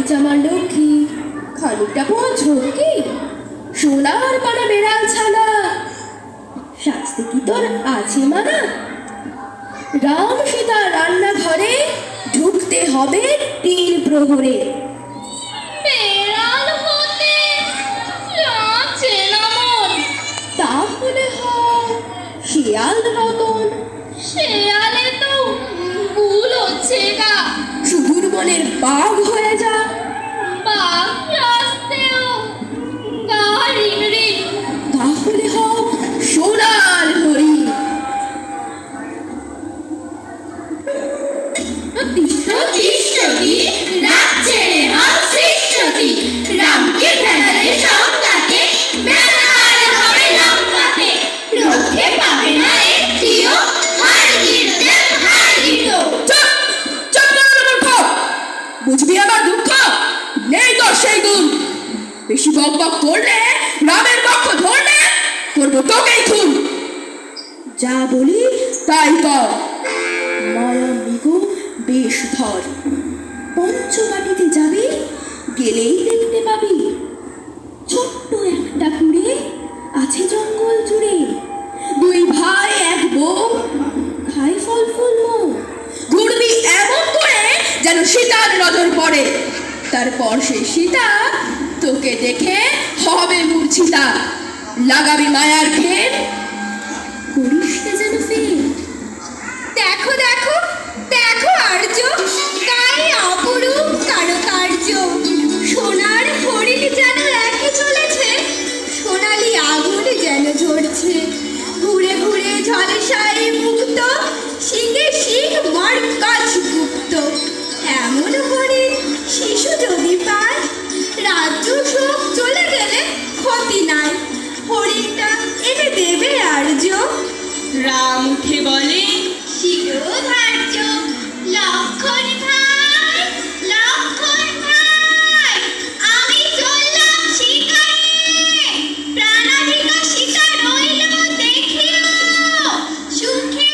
চামার লক্ষ্মী, খানিকটা পৌঁছোক কি? সোনার পানা বেড়াল ছানা, শাস্তি কি তোর আছে মানা? রাম সীতা রান্নাঘরে ঢুকতে হবে 3 প্রহরে। বেড়াল হতে যাচ্ছে না মন, তাহলে হয় শিয়াল রতন। শেয়ালে তো ভুল হচ্ছে গা, সুদূর বনের বাঘ হয়ে যা। বাঘ রাস্তেও গা রিং রিং, তাহলে হোক সোনার হরিণ। রামকে ফেলালে সংঘাতে, বেড়াল হবে লঙ্কাতে, রক্ষে পাবে না একটিও, হার জিততে হার জিত। বুঝবি আমার দুঃখ নেই তো সেই গুণ। বেশি বক বক করলে, রামের পক্ষ ধরলে করবো তোকেই খুন। যা বলি তাই কর, মায়া মৃগ বেশ ধর। পঞ্চবাটিতে যাবি, গেলেই দেখতে পাবি ছোট্ট একটা কুড়ে আছে জঙ্গল জুড়ে। 2 ভাই 1 বউ খায় ফল ফুল মৌ। ঘুরবি এমন করে যেন সীতার নজর পড়ে, তারপর সে সীতা তোকে দেখে হবে মূর্ছিতা। লাগাবি মায়ার ঘের, করিস না যেন ফের। দেখো দেখো দেখো আর্য, গায়ে অপরূপ কারুকার্য, সোনার হরিণ যেন রেখে চলেছে, সোনালি আগুন যেন ঝরছে। ঘুরে ঘুরে ঝলসায় মুক্ত, শিঙে শিং মরকজ গুপ্ত। এমন হরিণ শিশু যদি পায়, রাজ্য সুখ চলে গেলে ক্ষতি নাই, হরিণটা এনে দেবে আর্য। রাম উঠে বলে, শিরোধার্য লক্ষণ ভাই, লক্ষণ ভাই, আমি চললাম শিকারে, প্রাণাধিকা সীতা রইল দেখিও, সুখে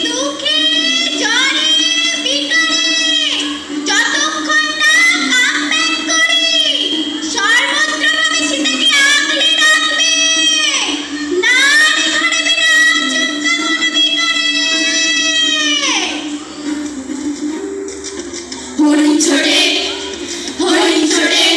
দুঃখে জ্বরে বিকারে, যতক্ষণ না কামব্যাক করি, সর্বত্রভাবে সীতাকে আগলে রাখবে, না ধরবে না চুপকা কোনো বিকারে। হরিণ ছোটে, হরিণ ছোটে,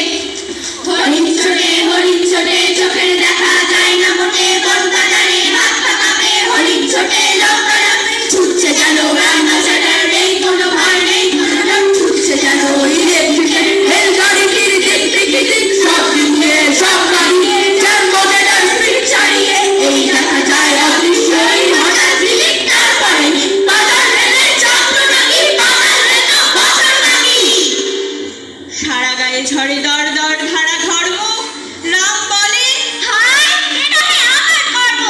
হরিণ ছোটে, হরিণ ছোটে, চোখের দেখা যায় না মোটে, বনটা জানে হাত পা কাঁপে, হরিণ ছোটে লঙ্কা রাখে, ছুটছে যেন রান্না ছাড়ার নেই কোনো ভয় নেই কোনো ডর, ছুটছে যেন ইলেকট্রিকের রেলগাড়ি, টিরিটিক টিকিটিক সব দিয়ে সব গাড়িয়ে জন্মতে তার স্পিড ছাড়িয়ে। এই দেখা যায় অদৃশ্যই হঠাৎ ঝিলিক, তারপরে বাজার রেলে চক্র নাকি, বাজার রেল বছর নাকি। সারা গায়ে ঝড়ে দর দর ধারা ধর্ম, রাম বলে, হায় এ নহে আমার কর্ম,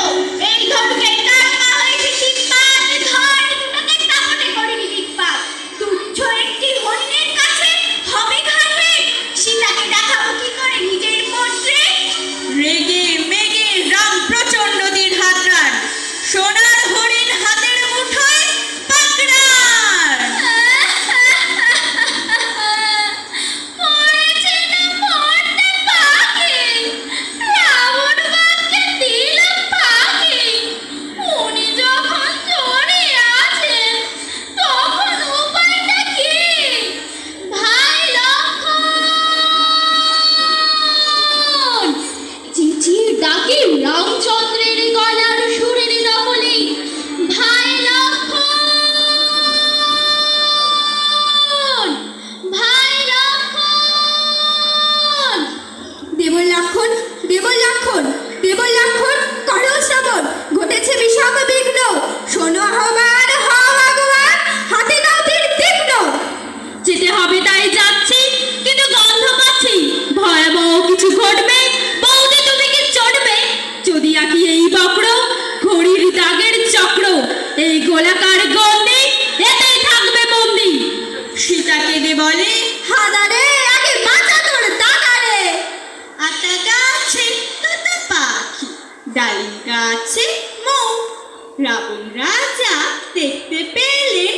এই ধনুকের কারণা হয়েছে শিবপাত, ধর দুটোকে তাপটে করিনি দিকপাত, তুচ্ছ একটি হরিণের কাছে হবে ঘাটে, সীতাকে দেখাবো কি করে নিজের পোট্রেট। রেগে মেগে রাম প্রচন্ড দীর্ঘাত্রাণ, সোনার হরিণ হাতের মুঠোয় পাকড়ার। মরেছে না মরতে পাখি, রাবণ বাঘকে দিল ফাঁকি, উনি যখন চড়ে আছেন তখন উপায়টা কি? ভাই লক্ষণ, চিচির ডাকি রামচন্দ্রের গলার সুরের নকলে, ভাই লক্ষণ, ভাই লক্ষণ। দেবল লক্ষণ, দেবল লক্ষণ, দেবল লক্ষণ, করো শ্রবণ, ঘটেছে বিষম বিঘ্ন, শোনো আহ্বান, হও আগুয়ান, হাতে নাও তীর তীক্ষ্ণ। যেতে হবে তাই যাচ্ছি, কিন্তু গন্ধ পাচ্ছি ভয়াবহ কিছু ঘটবে, বৌদি তুমি কি চড়বে যদি আঁকি এই বক্র, ঘড়ির দাগের চক্র, এই গোলাকার গন্ডি এতেই থাকবে বন্দি। সীতা কেঁদে বলে, হাদারে আগে বাঁচা তোর দাদারে। আতা গাছে তোতা পাখি, ডালিম গাছে মৌ, রাবণ রাজা দেখতে পেলে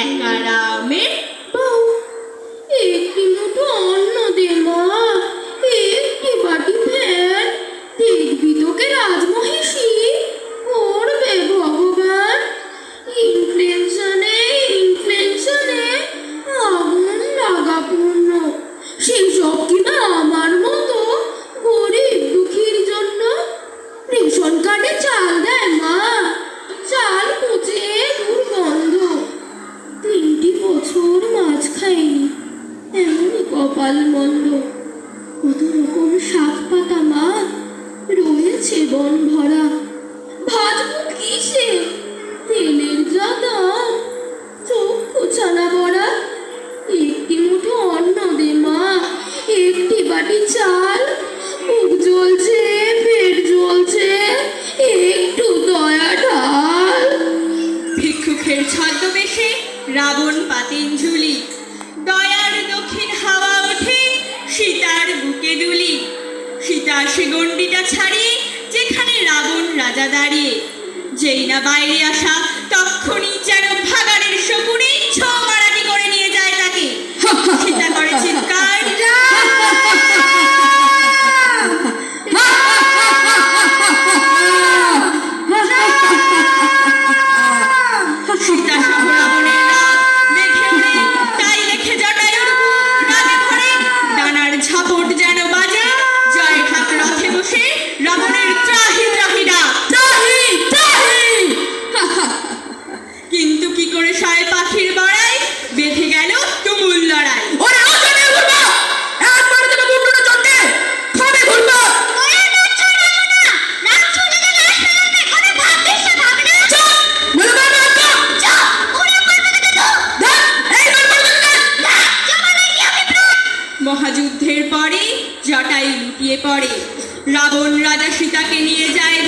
একা রামের বউ। একটি মুঠো অন্ন যুদ্ধের ছদ্মবেশে রাবণ পাতেন ঝুলি, দয়ার দক্ষিণ হাওয়া ওঠে সীতার বুকে দুলি। সীতা সে গণ্ডিটা ছাড়িয়ে যেখানে রাবণ রাজা দাঁড়িয়ে, যেই না বাইরে আসা তক্ষুনি যেন ভাগাড়ের শকুনি ছো মারাটি করে নিয়ে যায় তাকে। সীতা করে চিৎকার, সীতা সহ রাবণের রাত মেঘে ওড়ে, তাই দেখে জটায়ুর বুক রাগে ভরে। ডানার ঝাপট যেন বাজে, জয় ঠাক রথে বসে রাবণের ত্রাহি ত্রাহি ডাক। কিন্তু কি করে সায় পাখির বড়াই, বেঁধে গেল তুমুল লড়াই। মহাযুদ্ধের পরে জটায়ু লুটিয়ে পড়ে, রাবণ রাজা সীতাকে নিয়ে যায়।